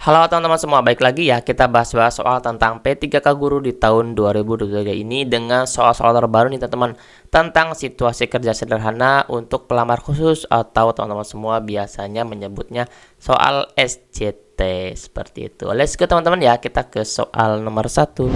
Halo teman-teman semua, baik lagi ya kita bahas-bahas soal tentang P3K Guru di tahun 2023 ini dengan soal-soal terbaru nih teman-teman tentang situasi kerja sederhana untuk pelamar khusus atau teman-teman semua biasanya menyebutnya soal SJT seperti itu. Let's go teman-teman ya, kita ke soal nomor 1.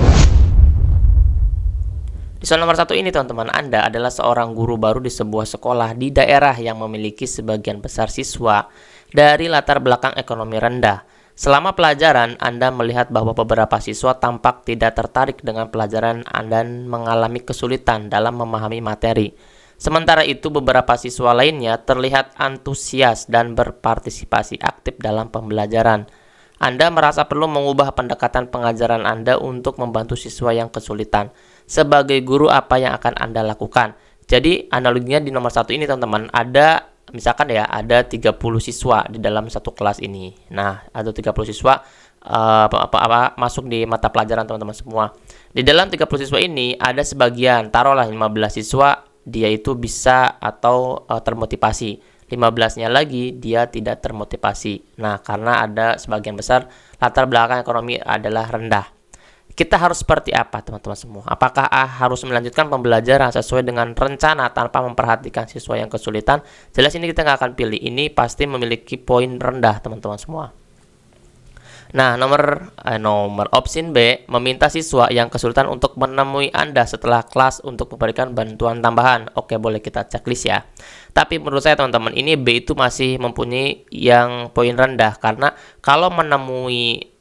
Di soal nomor 1 ini teman-teman, Anda adalah seorang guru baru di sebuah sekolah di daerah yang memiliki sebagian besar siswa dari latar belakang ekonomi rendah. Selama pelajaran, Anda melihat bahwa beberapa siswa tampak tidak tertarik dengan pelajaran dan mengalami kesulitan dalam memahami materi. Sementara itu, beberapa siswa lainnya terlihat antusias dan berpartisipasi aktif dalam pembelajaran. Anda merasa perlu mengubah pendekatan pengajaran Anda untuk membantu siswa yang kesulitan. Sebagai guru, apa yang akan Anda lakukan? Jadi, analoginya di nomor 1 ini teman-teman, misalkan ya, ada 30 siswa di dalam satu kelas ini. Nah, ada 30 siswa masuk di mata pelajaran teman-teman semua. Di dalam 30 siswa ini, ada sebagian, taruhlah 15 siswa, dia itu bisa atau termotivasi. 15-nya lagi, dia tidak termotivasi. Nah, karena ada sebagian besar latar belakang ekonomi adalah rendah. Kita harus seperti apa teman-teman semua? Apakah harus melanjutkan pembelajaran sesuai dengan rencana tanpa memperhatikan siswa yang kesulitan? Jelas ini kita nggak akan pilih. Ini pasti memiliki poin rendah teman-teman semua. Nah, nomor option B, meminta siswa yang kesulitan untuk menemui Anda setelah kelas untuk memberikan bantuan tambahan. Oke, boleh kita checklist ya. Tapi menurut saya teman-teman, ini B itu masih mempunyai yang poin rendah. Karena kalau menemui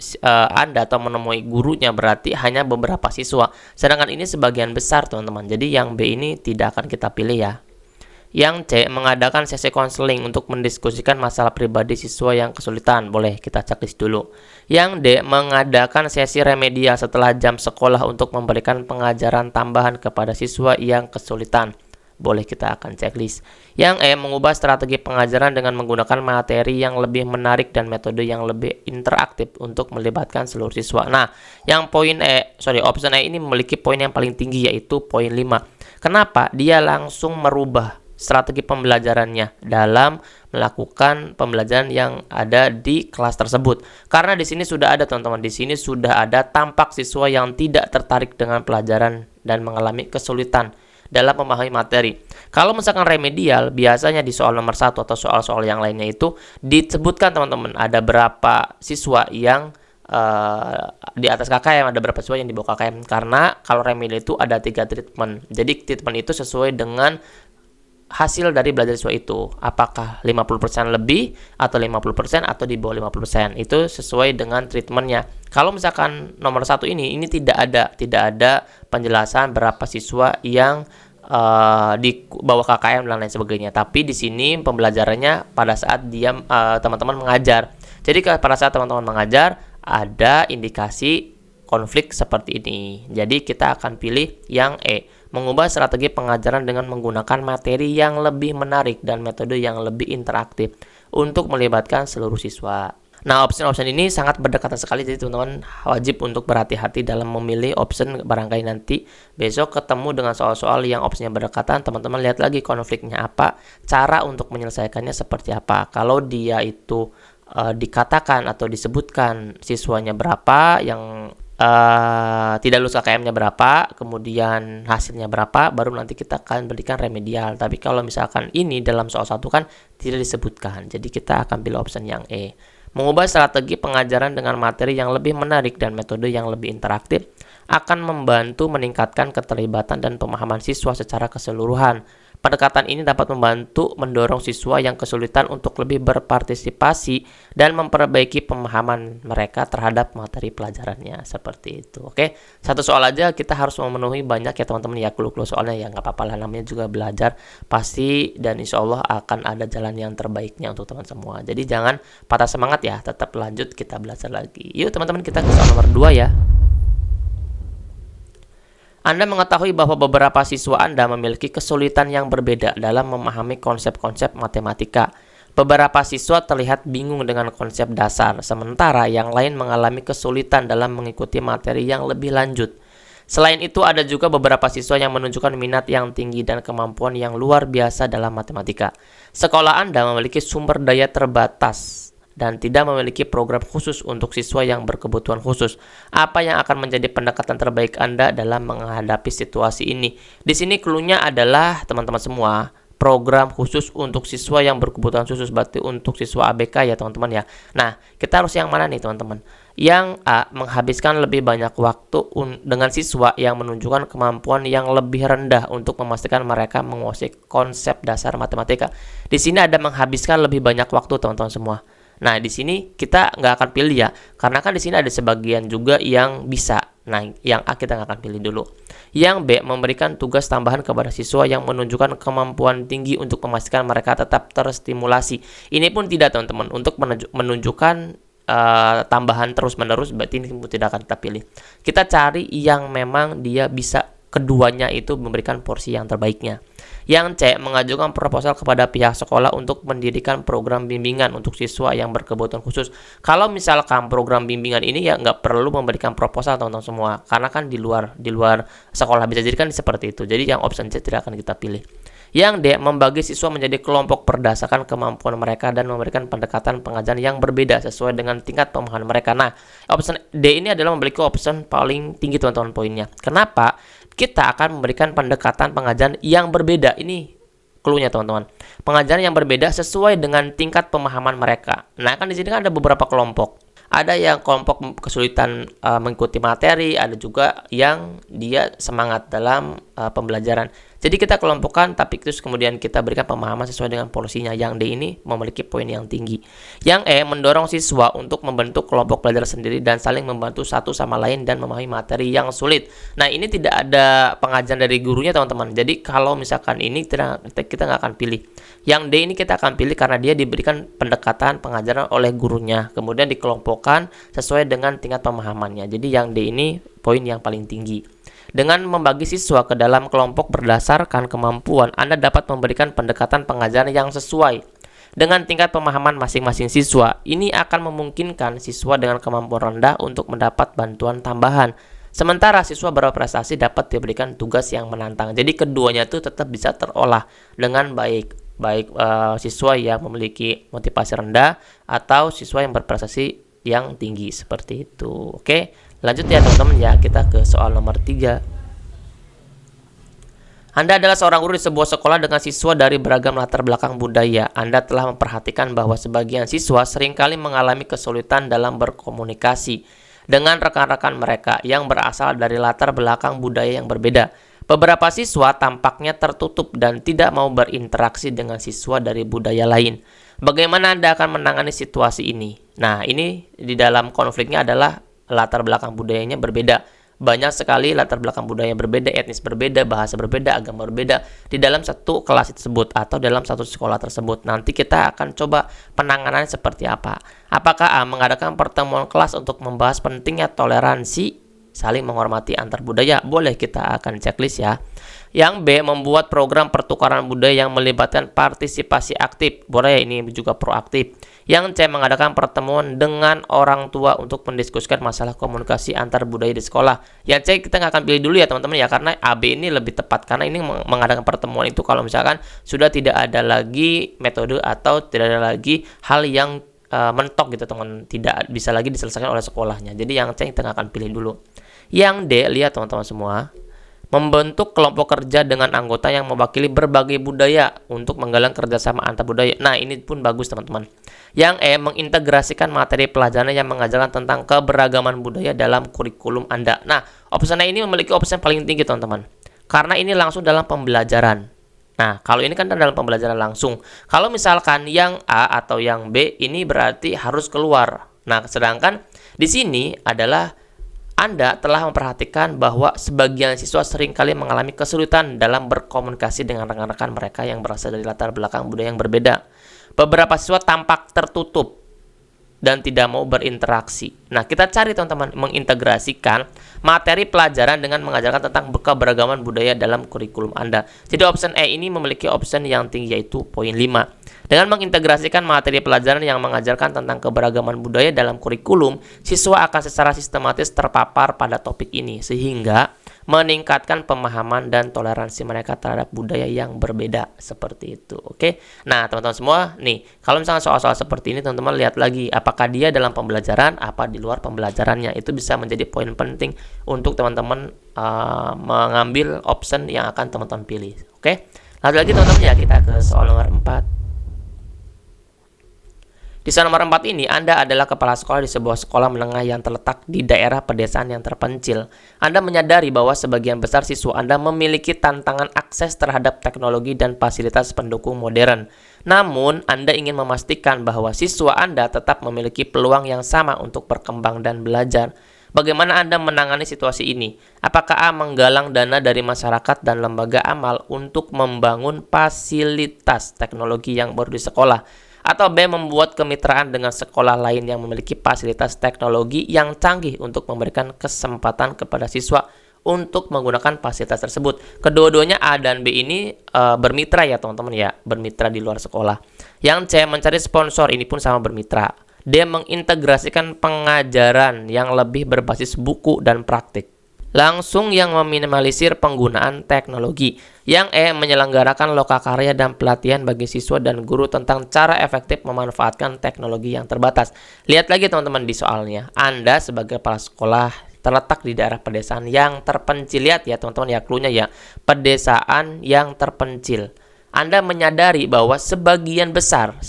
Anda atau menemui gurunya berarti hanya beberapa siswa. Sedangkan ini sebagian besar teman-teman. Jadi yang B ini tidak akan kita pilih ya. Yang C, mengadakan sesi konseling untuk mendiskusikan masalah pribadi siswa yang kesulitan. Boleh kita checklist dulu. Yang D, mengadakan sesi remedial setelah jam sekolah untuk memberikan pengajaran tambahan kepada siswa yang kesulitan. Boleh kita akan checklist. Yang E, mengubah strategi pengajaran dengan menggunakan materi yang lebih menarik dan metode yang lebih interaktif untuk melibatkan seluruh siswa. Nah, yang option E ini memiliki poin yang paling tinggi yaitu poin 5. Kenapa? Dia langsung merubah strategi pembelajarannya dalam melakukan pembelajaran yang ada di kelas tersebut. Karena di sini sudah ada teman-teman, di sini sudah ada tampak siswa yang tidak tertarik dengan pelajaran dan mengalami kesulitan dalam memahami materi. Kalau misalkan remedial, biasanya di soal nomor 1 atau soal-soal yang lainnya itu disebutkan teman-teman ada berapa siswa yang di atas KKM, ada berapa siswa yang di bawah KKM. Karena kalau remedial itu ada 3 treatment. Jadi treatment itu sesuai dengan hasil dari belajar siswa itu, apakah 50% lebih atau 50% atau di bawah 50%, itu sesuai dengan treatmentnya. Kalau misalkan nomor 1 ini tidak ada penjelasan berapa siswa yang di bawah KKM dan lain sebagainya. Tapi di sini pembelajarannya pada saat dia teman-teman mengajar. Jadi pada saat teman-teman mengajar ada indikasi konflik seperti ini. Jadi kita akan pilih yang E, mengubah strategi pengajaran dengan menggunakan materi yang lebih menarik dan metode yang lebih interaktif untuk melibatkan seluruh siswa. Nah, option ini sangat berdekatan sekali, jadi teman-teman wajib untuk berhati-hati dalam memilih option. Barangkali nanti besok ketemu dengan soal-soal yang opsinya berdekatan, teman-teman lihat lagi konfliknya apa, cara untuk menyelesaikannya seperti apa. Kalau dia itu dikatakan atau disebutkan siswanya berapa, yang tidak lulus KKM-nya berapa, kemudian hasilnya berapa, baru nanti kita akan berikan remedial. Tapi kalau misalkan ini dalam soal 1 kan tidak disebutkan, jadi kita akan pilih option yang E. Mengubah strategi pengajaran dengan materi yang lebih menarik dan metode yang lebih interaktif akan membantu meningkatkan keterlibatan dan pemahaman siswa secara keseluruhan. Pendekatan ini dapat membantu mendorong siswa yang kesulitan untuk lebih berpartisipasi dan memperbaiki pemahaman mereka terhadap materi pelajarannya, seperti itu. Oke, satu soal aja kita harus memenuhi banyak ya teman-teman ya, clue-clue soalnya ya, nggak apa-apa lah, namanya juga belajar pasti, dan insya Allah akan ada jalan yang terbaiknya untuk teman semua. Jadi jangan patah semangat ya, tetap lanjut kita belajar lagi. Yuk teman-teman, kita ke soal nomor 2 ya. Anda mengetahui bahwa beberapa siswa Anda memiliki kesulitan yang berbeda dalam memahami konsep-konsep matematika. Beberapa siswa terlihat bingung dengan konsep dasar, sementara yang lain mengalami kesulitan dalam mengikuti materi yang lebih lanjut. Selain itu, ada juga beberapa siswa yang menunjukkan minat yang tinggi dan kemampuan yang luar biasa dalam matematika. Sekolah Anda memiliki sumber daya terbatas dan tidak memiliki program khusus untuk siswa yang berkebutuhan khusus. Apa yang akan menjadi pendekatan terbaik Anda dalam menghadapi situasi ini? Di sini clue-nya adalah teman-teman semua, program khusus untuk siswa yang berkebutuhan khusus, berarti untuk siswa ABK ya teman-teman ya. Nah, kita harus yang mana nih teman-teman? Yang A, menghabiskan lebih banyak waktu dengan siswa yang menunjukkan kemampuan yang lebih rendah untuk memastikan mereka menguasai konsep dasar matematika. Di sini ada menghabiskan lebih banyak waktu teman-teman semua. Nah, di sini kita nggak akan pilih ya, karena kan di sini ada sebagian juga yang bisa. Nah, yang A kita nggak akan pilih dulu. Yang B, memberikan tugas tambahan kepada siswa yang menunjukkan kemampuan tinggi untuk memastikan mereka tetap terstimulasi. Ini pun tidak teman-teman, untuk menunjukkan tambahan terus-menerus, berarti ini tidak akan kita pilih. Kita cari yang memang dia bisa keduanya itu memberikan porsi yang terbaiknya. Yang C, mengajukan proposal kepada pihak sekolah untuk mendirikan program bimbingan untuk siswa yang berkebutuhan khusus. Kalau misalkan program bimbingan ini ya nggak perlu memberikan proposal teman-teman semua, karena kan di luar sekolah, bisa jadi kan seperti itu. Jadi yang option C tidak akan kita pilih. Yang D, membagi siswa menjadi kelompok berdasarkan kemampuan mereka dan memberikan pendekatan pengajaran yang berbeda sesuai dengan tingkat pemahaman mereka. Nah, option D ini adalah memiliki option paling tinggi teman-teman poinnya. Kenapa? Kita akan memberikan pendekatan pengajaran yang berbeda. Ini clue-nya teman-teman. Pengajaran yang berbeda sesuai dengan tingkat pemahaman mereka. Nah, kan di sini kan ada beberapa kelompok. Ada yang kelompok kesulitan mengikuti materi, ada juga yang dia semangat dalam pembelajaran. Jadi kita kelompokkan, tapi terus kemudian kita berikan pemahaman sesuai dengan porsinya. Yang D ini memiliki poin yang tinggi. Yang E, mendorong siswa untuk membentuk kelompok belajar sendiri dan saling membantu satu sama lain dan memahami materi yang sulit. Nah, ini tidak ada pengajaran dari gurunya teman-teman. Jadi kalau misalkan ini kita nggak akan pilih. Yang D ini kita akan pilih karena dia diberikan pendekatan pengajaran oleh gurunya, kemudian dikelompokkan sesuai dengan tingkat pemahamannya. Jadi yang D ini poin yang paling tinggi. Dengan membagi siswa ke dalam kelompok berdasarkan kemampuan, Anda dapat memberikan pendekatan pengajaran yang sesuai dengan tingkat pemahaman masing-masing siswa. Ini akan memungkinkan siswa dengan kemampuan rendah untuk mendapat bantuan tambahan. Sementara siswa berprestasi dapat diberikan tugas yang menantang. Jadi keduanya itu tetap bisa terolah dengan baik siswa yang memiliki motivasi rendah atau siswa yang berprestasi yang tinggi, seperti itu. Oke, lanjut ya teman-teman ya, kita ke soal nomor 3. Anda adalah seorang guru di sebuah sekolah dengan siswa dari beragam latar belakang budaya. Anda telah memperhatikan bahwa sebagian siswa seringkali mengalami kesulitan dalam berkomunikasi dengan rekan-rekan mereka yang berasal dari latar belakang budaya yang berbeda. Beberapa siswa tampaknya tertutup dan tidak mau berinteraksi dengan siswa dari budaya lain. Bagaimana Anda akan menangani situasi ini? Nah, ini di dalam konfliknya adalah latar belakang budayanya berbeda. Banyak sekali latar belakang budaya berbeda, etnis berbeda, bahasa berbeda, agama berbeda di dalam satu kelas tersebut atau dalam satu sekolah tersebut. Nanti kita akan coba penanganannya seperti apa. Apakah A, mengadakan pertemuan kelas untuk membahas pentingnya toleransi, saling menghormati antar budaya? Boleh, kita akan checklist ya. Yang B, membuat program pertukaran budaya yang melibatkan partisipasi aktif. Boleh, ini juga proaktif. Yang C, mengadakan pertemuan dengan orang tua untuk mendiskusikan masalah komunikasi antar budaya di sekolah. Yang C kita nggak akan pilih dulu ya teman-teman ya, karena AB ini lebih tepat, karena ini mengadakan pertemuan itu kalau misalkan sudah tidak ada lagi metode atau tidak ada lagi hal yang mentok gitu teman, tidak bisa lagi diselesaikan oleh sekolahnya. Jadi yang C kita nggak akan pilih dulu. Yang D, lihat teman-teman semua, membentuk kelompok kerja dengan anggota yang mewakili berbagai budaya untuk menggalang kerjasama antar budaya. Nah, ini pun bagus teman-teman. Yang E, mengintegrasikan materi pelajaran yang mengajarkan tentang keberagaman budaya dalam kurikulum Anda. Nah, opsi ini memiliki opsi yang paling tinggi teman-teman, karena ini langsung dalam pembelajaran. Nah, kalau ini kan dalam pembelajaran langsung. Kalau misalkan yang A atau yang B, ini berarti harus keluar. Nah, sedangkan di sini adalah Anda telah memperhatikan bahwa sebagian siswa seringkali mengalami kesulitan dalam berkomunikasi dengan rekan-rekan mereka yang berasal dari latar belakang budaya yang berbeda. Beberapa siswa tampak tertutup dan tidak mau berinteraksi. Nah, kita cari teman-teman mengintegrasikan materi pelajaran dengan mengajarkan tentang keberagaman budaya dalam kurikulum Anda. Jadi option E ini memiliki option yang tinggi, yaitu poin 5. Dengan mengintegrasikan materi pelajaran yang mengajarkan tentang keberagaman budaya dalam kurikulum, siswa akan secara sistematis terpapar pada topik ini, sehingga meningkatkan pemahaman dan toleransi mereka terhadap budaya yang berbeda, seperti itu. Oke. Nah, teman-teman semua, nih, kalau misalnya soal-soal seperti ini, teman-teman lihat lagi apakah dia dalam pembelajaran, apa di luar pembelajarannya. Itu bisa menjadi poin penting untuk teman-teman mengambil option yang akan teman-teman pilih. Oke. Lalu lagi teman-teman ya, kita ke soal nomor 4. Di soal nomor 4 ini, Anda adalah kepala sekolah di sebuah sekolah menengah yang terletak di daerah pedesaan yang terpencil. Anda menyadari bahwa sebagian besar siswa Anda memiliki tantangan akses terhadap teknologi dan fasilitas pendukung modern. Namun, Anda ingin memastikan bahwa siswa Anda tetap memiliki peluang yang sama untuk berkembang dan belajar. Bagaimana Anda menangani situasi ini? Apakah A. menggalang dana dari masyarakat dan lembaga amal untuk membangun fasilitas teknologi yang baru di sekolah? Atau B. membuat kemitraan dengan sekolah lain yang memiliki fasilitas teknologi yang canggih untuk memberikan kesempatan kepada siswa untuk menggunakan fasilitas tersebut. Kedua-duanya A dan B ini bermitra ya teman-teman ya, bermitra di luar sekolah. Yang C. mencari sponsor, ini pun sama bermitra. D. mengintegrasikan pengajaran yang lebih berbasis buku dan praktik. Langsung yang meminimalisir penggunaan teknologi. Yang E. menyelenggarakan lokakarya dan pelatihan bagi siswa dan guru tentang cara efektif memanfaatkan teknologi yang terbatas. Lihat lagi teman-teman di soalnya. Anda sebagai kepala sekolah terletak di daerah pedesaan yang terpencil. Lihat ya teman-teman ya, cluenya ya. Pedesaan yang terpencil. Anda menyadari bahwa sebagian besar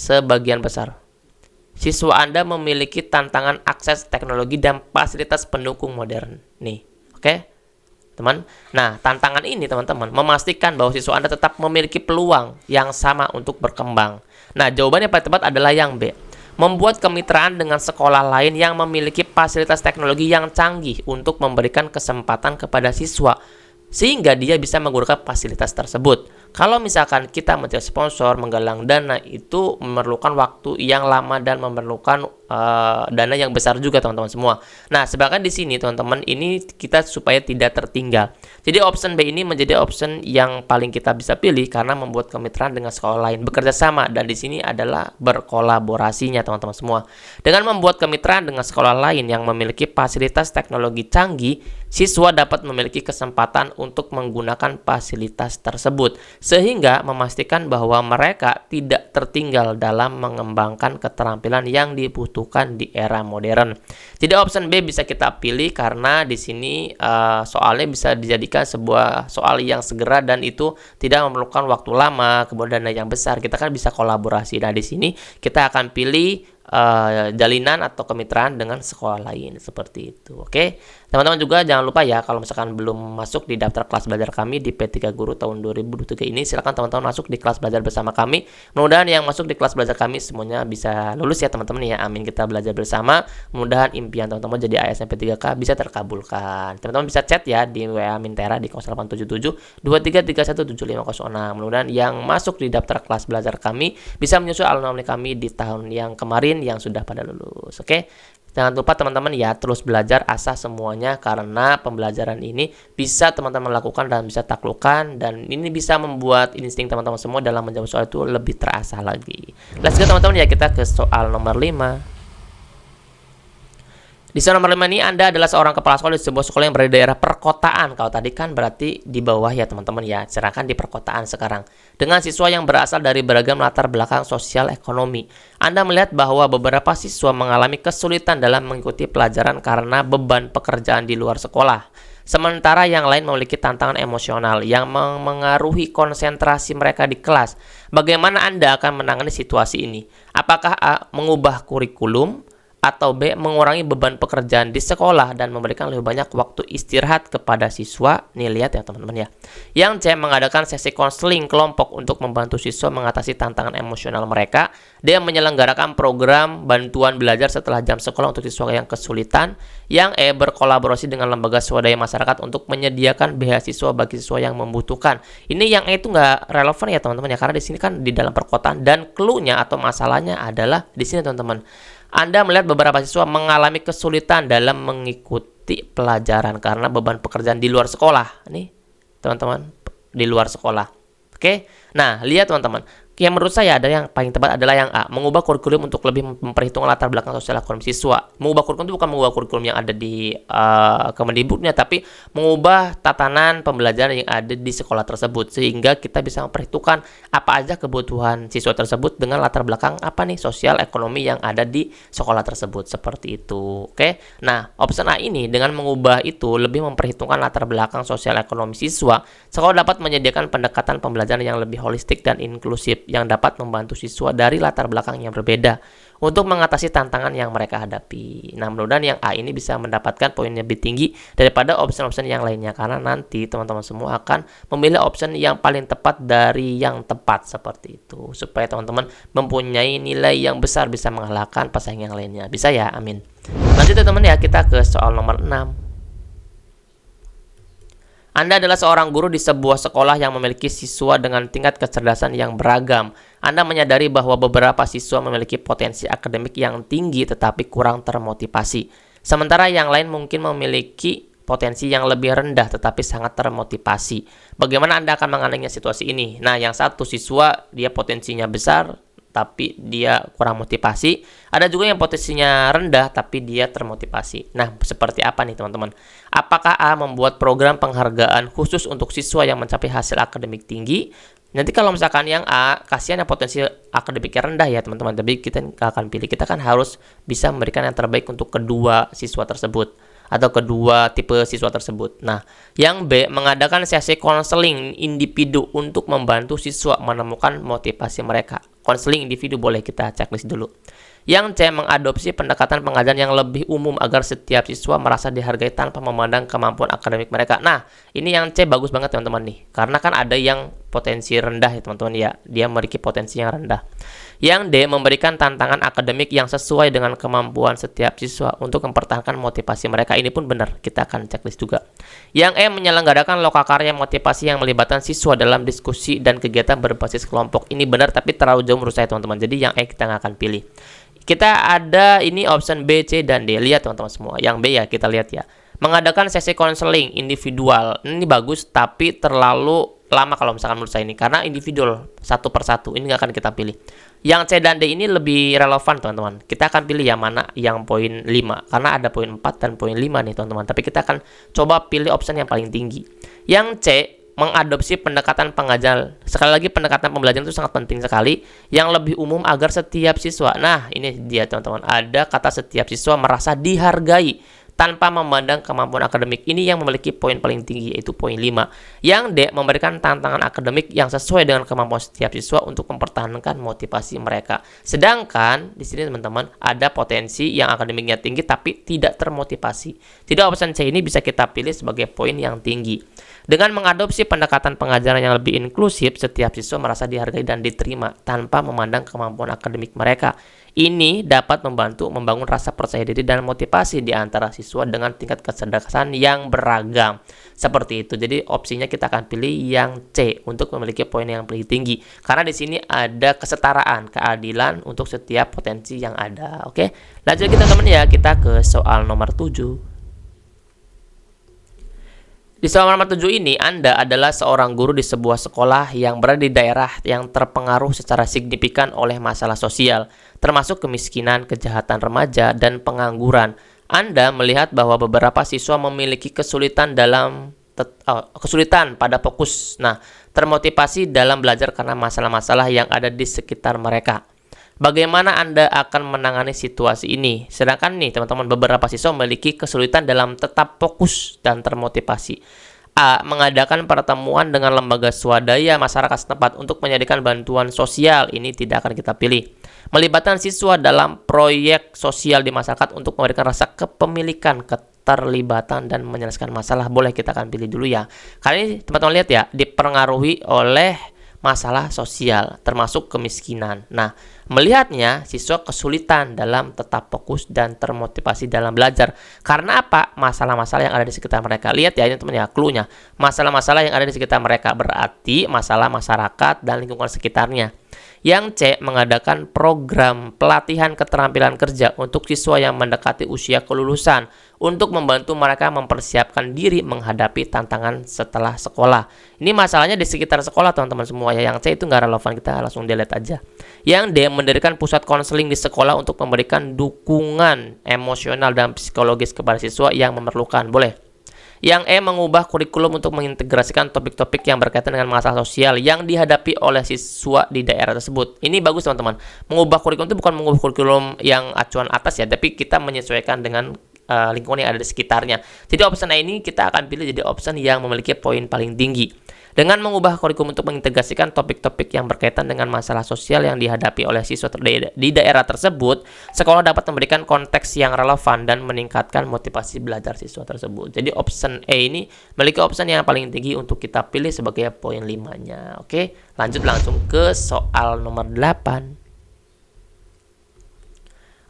siswa Anda memiliki tantangan akses teknologi dan fasilitas pendukung modern. Nih. Oke, teman. Nah, tantangan ini teman-teman memastikan bahwa siswa Anda tetap memiliki peluang yang sama untuk berkembang. Nah, jawabannya paling tepat adalah yang B. Membuat kemitraan dengan sekolah lain yang memiliki fasilitas teknologi yang canggih untuk memberikan kesempatan kepada siswa sehingga dia bisa menggunakan fasilitas tersebut. Kalau misalkan kita mencari sponsor, menggalang dana, itu memerlukan waktu yang lama dan memerlukan dana yang besar juga teman-teman semua. Nah, sedangkan di sini teman-teman ini kita supaya tidak tertinggal. Jadi option B ini menjadi option yang paling kita bisa pilih karena membuat kemitraan dengan sekolah lain, bekerja sama, dan di sini adalah berkolaborasinya teman-teman semua. Dengan membuat kemitraan dengan sekolah lain yang memiliki fasilitas teknologi canggih, siswa dapat memiliki kesempatan untuk menggunakan fasilitas tersebut, sehingga memastikan bahwa mereka tidak tertinggal dalam mengembangkan keterampilan yang dibutuhkan di era modern. Jadi option B bisa kita pilih karena di sini soalnya bisa dijadikan sebuah soal yang segera dan itu tidak memerlukan waktu lama, kemudian dana yang besar. Kita kan bisa kolaborasi. Nah, di sini kita akan pilih jalinan atau kemitraan dengan sekolah lain seperti itu. Oke, teman-teman juga jangan lupa ya, kalau misalkan belum masuk di daftar kelas belajar kami di P3 Guru tahun 2023 ini, silakan teman-teman masuk di kelas belajar bersama kami. Mudah-mudahan yang masuk di kelas belajar kami semuanya bisa lulus ya teman-teman ya. Amin, kita belajar bersama. Mudah-mudahan impian teman-teman jadi ASN P3K bisa terkabulkan. Teman-teman bisa chat ya di WA Mintera di 0877 23317506. Mudah-mudahan yang masuk di daftar kelas belajar kami bisa menyusul alumni kami di tahun yang kemarin yang sudah pada lulus. Oke, jangan lupa teman-teman ya, terus belajar, asah semuanya, karena pembelajaran ini bisa teman-teman lakukan dan bisa taklukkan, dan ini bisa membuat insting teman-teman semua dalam menjawab soal itu lebih terasah lagi. Let's go teman-teman ya, kita ke soal nomor 5. Di soal nomor 5 ini, Anda adalah seorang kepala sekolah di sebuah sekolah yang berada di daerah perkotaan. Kalau tadi kan berarti di bawah ya teman-teman ya, sedangkan di perkotaan sekarang. Dengan siswa yang berasal dari beragam latar belakang sosial ekonomi. Anda melihat bahwa beberapa siswa mengalami kesulitan dalam mengikuti pelajaran karena beban pekerjaan di luar sekolah. Sementara yang lain memiliki tantangan emosional yang mengaruhi konsentrasi mereka di kelas. Bagaimana Anda akan menangani situasi ini? Apakah A. mengubah kurikulum? Atau B. mengurangi beban pekerjaan di sekolah dan memberikan lebih banyak waktu istirahat kepada siswa? Nih lihat ya teman-teman ya. Yang C. mengadakan sesi konseling kelompok untuk membantu siswa mengatasi tantangan emosional mereka. D. menyelenggarakan program bantuan belajar setelah jam sekolah untuk siswa yang kesulitan. Yang E. berkolaborasi dengan lembaga swadaya masyarakat untuk menyediakan beasiswa bagi siswa yang membutuhkan. Ini yang E itu nggak relevan ya teman-teman ya, karena di sini kan di dalam perkotaan, dan clue-nya atau masalahnya adalah di sini teman-teman. Anda melihat beberapa siswa mengalami kesulitan dalam mengikuti pelajaran karena beban pekerjaan di luar sekolah. Nih, teman-teman, di luar sekolah. Oke. Nah, lihat teman-teman. Yang menurut saya ada yang paling tepat adalah yang A, mengubah kurikulum untuk lebih memperhitungkan latar belakang sosial ekonomi siswa. Mengubah kurikulum itu bukan mengubah kurikulum yang ada di Kemendikbudnya, tapi mengubah tatanan pembelajaran yang ada di sekolah tersebut sehingga kita bisa memperhitungkan apa aja kebutuhan siswa tersebut dengan latar belakang apa nih sosial ekonomi yang ada di sekolah tersebut, seperti itu. Oke. Nah, option A ini dengan mengubah itu lebih memperhitungkan latar belakang sosial ekonomi siswa, sekolah dapat menyediakan pendekatan pembelajaran yang lebih holistik dan inklusif yang dapat membantu siswa dari latar belakang yang berbeda untuk mengatasi tantangan yang mereka hadapi. Nah, mudah-mudahan yang A ini bisa mendapatkan poin lebih tinggi daripada option-option yang lainnya, karena nanti teman-teman semua akan memilih option yang paling tepat dari yang tepat, seperti itu, supaya teman-teman mempunyai nilai yang besar bisa mengalahkan pesaing yang lainnya. Bisa ya? Amin. Lanjut teman-teman ya, kita ke soal nomor 6. Anda adalah seorang guru di sebuah sekolah yang memiliki siswa dengan tingkat kecerdasan yang beragam. Anda menyadari bahwa beberapa siswa memiliki potensi akademik yang tinggi tetapi kurang termotivasi. Sementara yang lain mungkin memiliki potensi yang lebih rendah tetapi sangat termotivasi. Bagaimana Anda akan menganalisis situasi ini? Nah, yang satu siswa dia potensinya besar tapi dia kurang motivasi. Ada juga yang potensinya rendah tapi dia termotivasi. Nah, seperti apa nih teman-teman? Apakah A membuat program penghargaan khusus untuk siswa yang mencapai hasil akademik tinggi? Nanti kalau misalkan yang A, kasihan yang potensi akademiknya rendah ya teman-teman. Tapi kita akan pilih, kita kan harus bisa memberikan yang terbaik untuk kedua siswa tersebut atau kedua tipe siswa tersebut. Nah, yang B, mengadakan sesi konseling individu untuk membantu siswa menemukan motivasi mereka. Konseling individu boleh kita checklist dulu. Yang C, mengadopsi pendekatan pengajaran yang lebih umum agar setiap siswa merasa dihargai tanpa memandang kemampuan akademik mereka. Nah, ini yang C bagus banget teman-teman nih. Karena kan ada yang potensi rendah ya teman-teman ya. Dia memiliki potensi yang rendah. Yang D, memberikan tantangan akademik yang sesuai dengan kemampuan setiap siswa untuk mempertahankan motivasi mereka. Ini pun benar, kita akan checklist juga. Yang E, menyelenggarakan lokakarya motivasi yang melibatkan siswa dalam diskusi dan kegiatan berbasis kelompok. Ini benar tapi terlalu jauh menurut saya teman-teman. Jadi yang E kita nggak akan pilih. Kita ada ini option B, C, dan D. Lihat teman-teman semua. Yang B ya, kita lihat ya. Mengadakan sesi konseling individual. Ini bagus tapi terlalu lama kalau misalkan menurut saya ini. Karena individual satu persatu. Ini nggak akan kita pilih. Yang C dan D ini lebih relevan teman-teman. Kita akan pilih yang mana yang poin 5. Karena ada poin 4 dan poin 5 nih teman-teman. Tapi kita akan coba pilih option yang paling tinggi. Yang C, mengadopsi pendekatan pengajar. Sekali lagi pendekatan pembelajaran itu sangat penting sekali. Yang lebih umum agar setiap siswa. Nah ini dia teman-teman. Ada kata setiap siswa merasa dihargai tanpa memandang kemampuan akademik. Ini yang memiliki poin paling tinggi, yaitu poin 5. Yang D, memberikan tantangan akademik yang sesuai dengan kemampuan setiap siswa untuk mempertahankan motivasi mereka. Sedangkan di sini teman-teman ada potensi yang akademiknya tinggi tapi tidak termotivasi. Jadi option C ini bisa kita pilih sebagai poin yang tinggi. Dengan mengadopsi pendekatan pengajaran yang lebih inklusif, setiap siswa merasa dihargai dan diterima tanpa memandang kemampuan akademik mereka. Ini dapat membantu membangun rasa percaya diri dan motivasi di antara siswa dengan tingkat kecerdasan yang beragam. Seperti itu. Jadi opsinya kita akan pilih yang C untuk memiliki poin yang paling tinggi. Karena di sini ada kesetaraan, keadilan untuk setiap potensi yang ada. Oke, lanjut kita teman ya, kita ke soal nomor 7. Di soal nomor 7 ini, Anda adalah seorang guru di sebuah sekolah yang berada di daerah yang terpengaruh secara signifikan oleh masalah sosial, termasuk kemiskinan, kejahatan remaja, dan pengangguran. Anda melihat bahwa beberapa siswa memiliki kesulitan pada fokus. Nah, termotivasi dalam belajar karena masalah-masalah yang ada di sekitar mereka. Bagaimana Anda akan menangani situasi ini? Sedangkan nih teman-teman, beberapa siswa memiliki kesulitan dalam tetap fokus dan termotivasi. A. Mengadakan pertemuan dengan lembaga swadaya masyarakat setempat untuk menyediakan bantuan sosial. Ini tidak akan kita pilih. Melibatkan siswa dalam proyek sosial di masyarakat untuk memberikan rasa kepemilikan, keterlibatan, dan menyelesaikan masalah. Boleh kita akan pilih dulu ya. Karena ini teman-teman lihat ya, dipengaruhi oleh masalah sosial, termasuk kemiskinan. Nah, melihatnya siswa kesulitan dalam tetap fokus dan termotivasi dalam belajar. Karena apa? Masalah-masalah yang ada di sekitar mereka. Lihat ya, ini teman ya, clue-nya. Masalah-masalah yang ada di sekitar mereka berarti masalah masyarakat dan lingkungan sekitarnya. Yang C, mengadakan program pelatihan keterampilan kerja untuk siswa yang mendekati usia kelulusan untuk membantu mereka mempersiapkan diri menghadapi tantangan setelah sekolah. Ini masalahnya di sekitar sekolah teman-teman semua ya. Yang C itu nggak relevan, kita langsung delete aja. Yang D, mendirikan pusat konseling di sekolah untuk memberikan dukungan emosional dan psikologis kepada siswa yang memerlukan. Boleh. Yang E, mengubah kurikulum untuk mengintegrasikan topik-topik yang berkaitan dengan masalah sosial yang dihadapi oleh siswa di daerah tersebut. Ini bagus teman-teman. Mengubah kurikulum itu bukan mengubah kurikulum yang acuan atas ya, tapi kita menyesuaikan dengan lingkungan yang ada di sekitarnya. Jadi option A ini kita akan pilih jadi option yang memiliki poin paling tinggi. Dengan mengubah kurikulum untuk mengintegrasikan topik-topik yang berkaitan dengan masalah sosial yang dihadapi oleh siswa di daerah tersebut, sekolah dapat memberikan konteks yang relevan dan meningkatkan motivasi belajar siswa tersebut. Jadi option A ini memiliki option yang paling tinggi untuk kita pilih sebagai poin 5-nya. Oke, lanjut langsung ke soal nomor 8.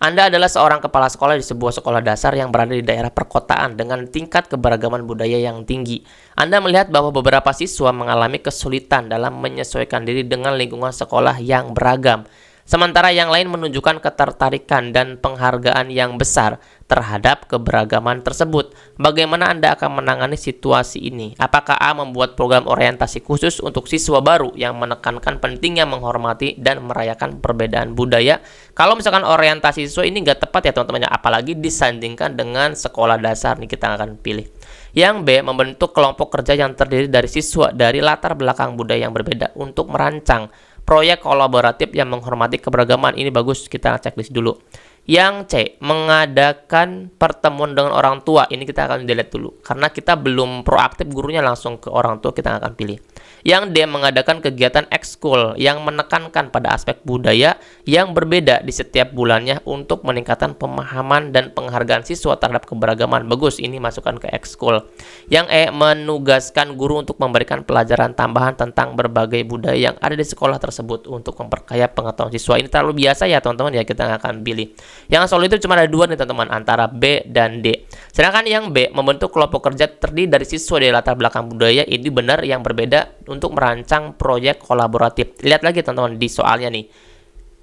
Anda adalah seorang kepala sekolah di sebuah sekolah dasar yang berada di daerah perkotaan dengan tingkat keberagaman budaya yang tinggi. Anda melihat bahwa beberapa siswa mengalami kesulitan dalam menyesuaikan diri dengan lingkungan sekolah yang beragam. Sementara yang lain menunjukkan ketertarikan dan penghargaan yang besar terhadap keberagaman tersebut. Bagaimana Anda akan menangani situasi ini? Apakah A, membuat program orientasi khusus untuk siswa baru yang menekankan pentingnya menghormati dan merayakan perbedaan budaya? Kalau misalkan orientasi siswa ini nggak tepat ya teman-teman, apalagi disandingkan dengan sekolah dasar nih kita akan pilih. Yang B, membentuk kelompok kerja yang terdiri dari siswa dari latar belakang budaya yang berbeda untuk merancang proyek kolaboratif yang menghormati keberagaman. Ini bagus, kita checklist dulu. Yang C, mengadakan pertemuan dengan orang tua. Ini kita akan delete dulu karena kita belum proaktif gurunya langsung ke orang tua, kita akan pilih. Yang D, mengadakan kegiatan ekskul yang menekankan pada aspek budaya yang berbeda di setiap bulannya untuk meningkatkan pemahaman dan penghargaan siswa terhadap keberagaman. Bagus, ini masukkan ke ekskul. Yang E, menugaskan guru untuk memberikan pelajaran tambahan tentang berbagai budaya yang ada di sekolah tersebut untuk memperkaya pengetahuan siswa. Ini terlalu biasa ya teman-teman ya, kita akan pilih. Yang soal itu cuma ada dua nih teman-teman, antara B dan D. Sedangkan yang B, membentuk kelompok kerja terdiri dari siswa dari latar belakang budaya, ini benar yang berbeda untuk merancang proyek kolaboratif. Lihat lagi teman-teman di soalnya nih.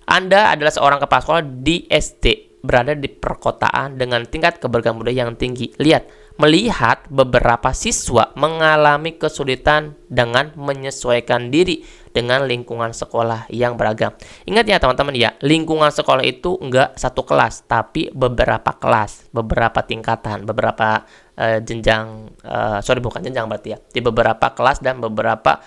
Anda adalah seorang kepala sekolah di SD, berada di perkotaan dengan tingkat keberagaman budaya yang tinggi. Lihat, melihat beberapa siswa mengalami kesulitan dengan menyesuaikan diri dengan lingkungan sekolah yang beragam. Ingat ya teman-teman ya, lingkungan sekolah itu enggak satu kelas, tapi beberapa kelas, beberapa tingkatan, beberapa jenjang, bukan jenjang berarti ya, di beberapa kelas dan beberapa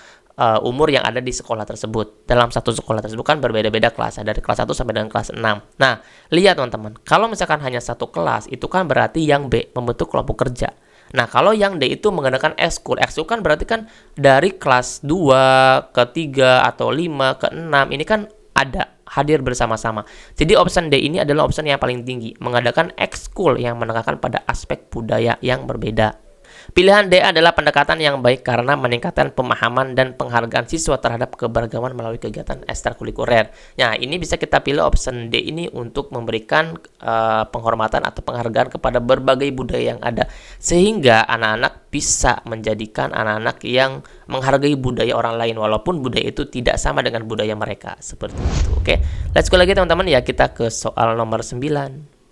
umur yang ada di sekolah tersebut. Dalam satu sekolah tersebut kan berbeda-beda kelas, dari kelas 1 sampai dengan kelas 6. Nah, lihat teman-teman, kalau misalkan hanya satu kelas, itu kan berarti yang B membentuk kelompok kerja. Nah, kalau yang D itu menggunakan ekskul. Ekskul kan berarti kan dari kelas 2 ke 3 atau 5 ke 6, ini kan ada hadir bersama-sama. Jadi option D ini adalah option yang paling tinggi, mengadakan ekskul yang menekankan pada aspek budaya yang berbeda. Pilihan D adalah pendekatan yang baik karena meningkatkan pemahaman dan penghargaan siswa terhadap keberagaman melalui kegiatan ekstrakurikuler. Nah, ini bisa kita pilih option D ini untuk memberikan penghormatan atau penghargaan kepada berbagai budaya yang ada. Sehingga anak-anak bisa menjadikan anak-anak yang menghargai budaya orang lain walaupun budaya itu tidak sama dengan budaya mereka. Seperti itu. Oke, let's go lagi teman-teman ya, kita ke soal nomor 9.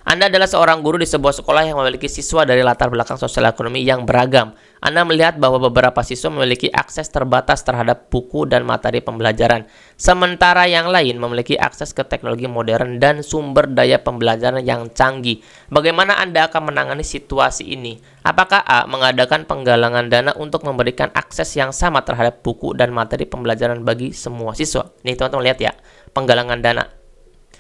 Anda adalah seorang guru di sebuah sekolah yang memiliki siswa dari latar belakang sosial ekonomi yang beragam. Anda melihat bahwa beberapa siswa memiliki akses terbatas terhadap buku dan materi pembelajaran, sementara yang lain memiliki akses ke teknologi modern dan sumber daya pembelajaran yang canggih. Bagaimana Anda akan menangani situasi ini? Apakah A, mengadakan penggalangan dana untuk memberikan akses yang sama terhadap buku dan materi pembelajaran bagi semua siswa? Nih teman-teman lihat ya, penggalangan dana.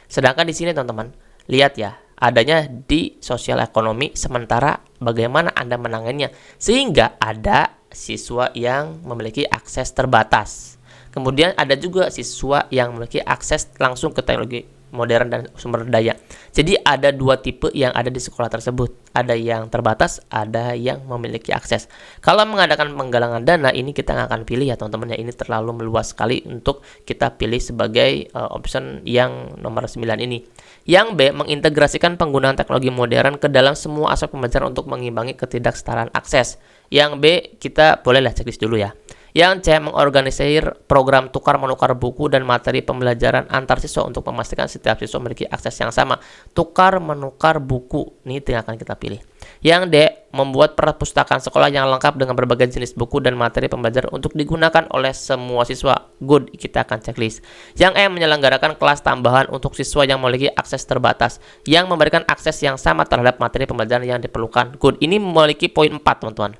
Sedangkan di sini teman-teman, lihat ya, adanya di sosial ekonomi, sementara bagaimana Anda menangannya sehingga ada siswa yang memiliki akses terbatas. Kemudian ada juga siswa yang memiliki akses langsung ke teknologi modern dan sumber daya. Jadi ada dua tipe yang ada di sekolah tersebut. Ada yang terbatas, ada yang memiliki akses. Kalau mengadakan penggalangan dana, ini kita nggak akan pilih ya teman-teman ya. Ini terlalu meluas sekali untuk kita pilih sebagai option yang nomor 9 ini. Yang B, mengintegrasikan penggunaan teknologi modern ke dalam semua aspek pembelajaran untuk mengimbangi ketidaksetaraan akses. Yang B, kita bolehlah checklist dulu ya. Yang C, mengorganisir program tukar-menukar buku dan materi pembelajaran antar siswa untuk memastikan setiap siswa memiliki akses yang sama. Tukar-menukar buku, ini yang akan kita pilih. Yang D, membuat perpustakaan sekolah yang lengkap dengan berbagai jenis buku dan materi pembelajaran untuk digunakan oleh semua siswa. Good, kita akan checklist. Yang E, menyelenggarakan kelas tambahan untuk siswa yang memiliki akses terbatas, yang memberikan akses yang sama terhadap materi pembelajaran yang diperlukan. Good, ini memiliki poin 4, teman-teman.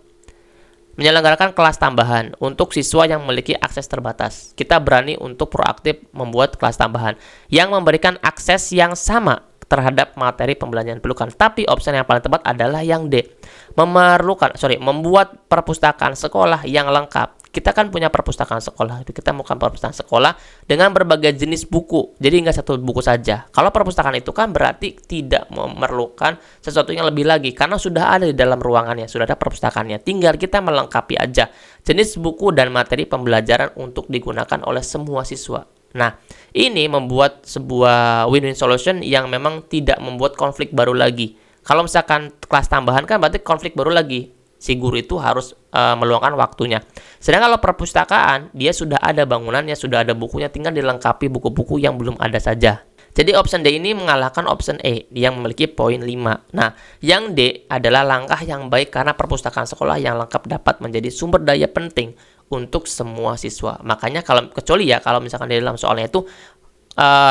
Menyelenggarakan kelas tambahan untuk siswa yang memiliki akses terbatas. Kita berani untuk proaktif membuat kelas tambahan yang memberikan akses yang sama terhadap materi pembelajaran yang diperlukan. Tapi opsi yang paling tepat adalah yang D. Membuat perpustakaan sekolah yang lengkap. Kita kan punya perpustakaan sekolah, kita bukan perpustakaan sekolah dengan berbagai jenis buku, jadi nggak satu buku saja. Kalau perpustakaan itu kan berarti tidak memerlukan sesuatu yang lebih lagi, karena sudah ada di dalam ruangannya, sudah ada perpustakaannya. Tinggal kita melengkapi aja jenis buku dan materi pembelajaran untuk digunakan oleh semua siswa. Nah, ini membuat sebuah win-win solution yang memang tidak membuat konflik baru lagi. Kalau misalkan kelas tambahan kan berarti konflik baru lagi. Si guru itu harus meluangkan waktunya. Sedangkan kalau perpustakaan, dia sudah ada bangunannya, sudah ada bukunya, tinggal dilengkapi buku-buku yang belum ada saja. Jadi option D ini mengalahkan option E yang memiliki poin 5. Nah, yang D adalah langkah yang baik karena perpustakaan sekolah yang lengkap dapat menjadi sumber daya penting untuk semua siswa. Makanya kalau misalkan di dalam soalnya itu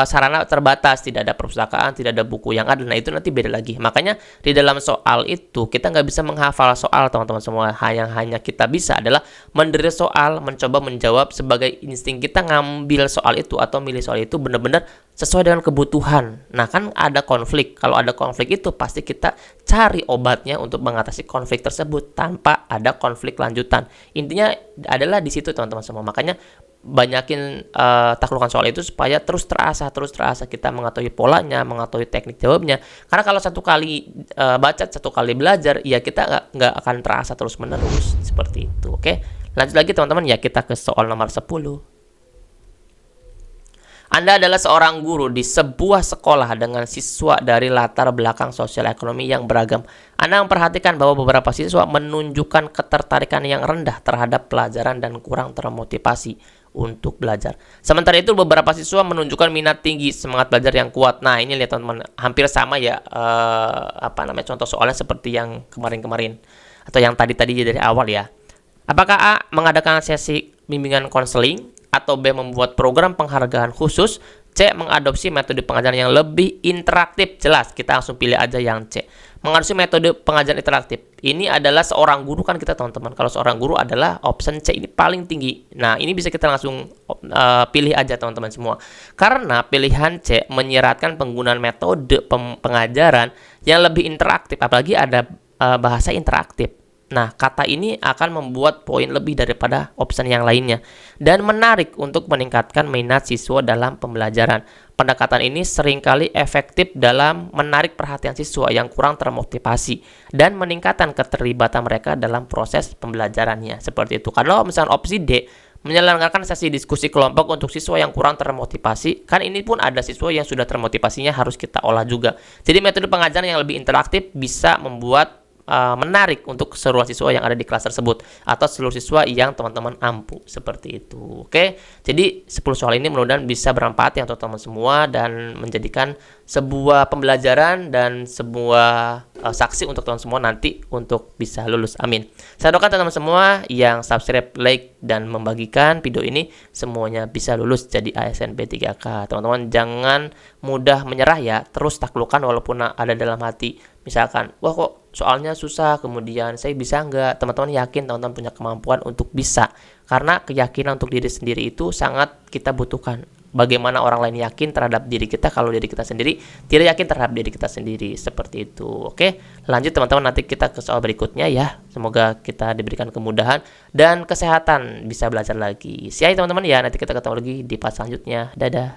sarana terbatas, tidak ada perpustakaan, tidak ada buku yang ada, nah itu nanti beda lagi. Makanya di dalam soal itu kita nggak bisa menghafal soal, teman-teman semua. Yang hanya kita bisa adalah mendiri soal, mencoba menjawab sebagai insting kita ngambil soal itu atau milih soal itu benar-benar sesuai dengan kebutuhan. Nah kan ada konflik, kalau ada konflik itu pasti kita cari obatnya untuk mengatasi konflik tersebut tanpa ada konflik lanjutan. Intinya adalah di situ, teman-teman semua. Makanya banyakin taklukan soal itu supaya terus terasa kita mengetahui polanya, mengetahui teknik jawabnya. Karena kalau satu kali baca, satu kali belajar, ya kita nggak akan terasa terus menerus seperti itu. Oke, lanjut lagi teman-teman ya, kita ke soal nomor 10. Anda adalah seorang guru di sebuah sekolah dengan siswa dari latar belakang sosial ekonomi yang beragam. Anda memperhatikan bahwa beberapa siswa menunjukkan ketertarikan yang rendah terhadap pelajaran dan kurang termotivasi untuk belajar. Sementara itu beberapa siswa menunjukkan minat tinggi, semangat belajar yang kuat. Nah, ini lihat teman-teman, hampir sama ya contoh soalnya seperti yang kemarin-kemarin atau yang tadi dari awal ya. Apakah A, mengadakan sesi bimbingan konseling, atau B, membuat program penghargaan khusus, C, mengadopsi metode pengajaran yang lebih interaktif? Jelas, kita langsung pilih aja yang C. Mengadopsi metode pengajaran interaktif. Ini adalah seorang guru kan kita, teman-teman. Kalau seorang guru adalah option C, ini paling tinggi. Nah, ini bisa kita langsung pilih aja, teman-teman semua. Karena pilihan C menyeratkan penggunaan metode pengajaran yang lebih interaktif, apalagi ada bahasa interaktif. Nah, kata ini akan membuat poin lebih daripada option yang lainnya dan menarik untuk meningkatkan minat siswa dalam pembelajaran. Pendekatan ini seringkali efektif dalam menarik perhatian siswa yang kurang termotivasi dan meningkatkan keterlibatan mereka dalam proses pembelajarannya. Seperti itu. Kalau misalnya opsi D, menyelenggarakan sesi diskusi kelompok untuk siswa yang kurang termotivasi, kan ini pun ada siswa yang sudah termotivasinya harus kita olah juga. Jadi metode pengajaran yang lebih interaktif bisa membuat menarik untuk seluruh siswa yang ada di kelas tersebut atau seluruh siswa yang teman-teman ampu, seperti itu. Oke, jadi 10 soal ini mudah-mudahan bisa bermanfaat ya untuk teman-teman semua dan menjadikan sebuah pembelajaran dan sebuah saksi untuk teman semua nanti untuk bisa lulus. Amin. Saya doakan teman-teman semua yang subscribe, like, dan membagikan video ini semuanya bisa lulus jadi ASN B3K. Teman-teman jangan mudah menyerah ya, terus taklukkan walaupun ada dalam hati. Misalkan, wah kok soalnya susah, kemudian saya bisa nggak? Teman-teman yakin teman-teman punya kemampuan untuk bisa. Karena keyakinan untuk diri sendiri itu sangat kita butuhkan. Bagaimana orang lain yakin terhadap diri kita kalau diri kita sendiri tidak yakin terhadap diri kita sendiri, seperti itu. Oke, lanjut teman-teman, nanti kita ke soal berikutnya ya. Semoga kita diberikan kemudahan dan kesehatan bisa belajar lagi. See you teman-teman ya, nanti kita ketemu lagi di part selanjutnya. Dadah.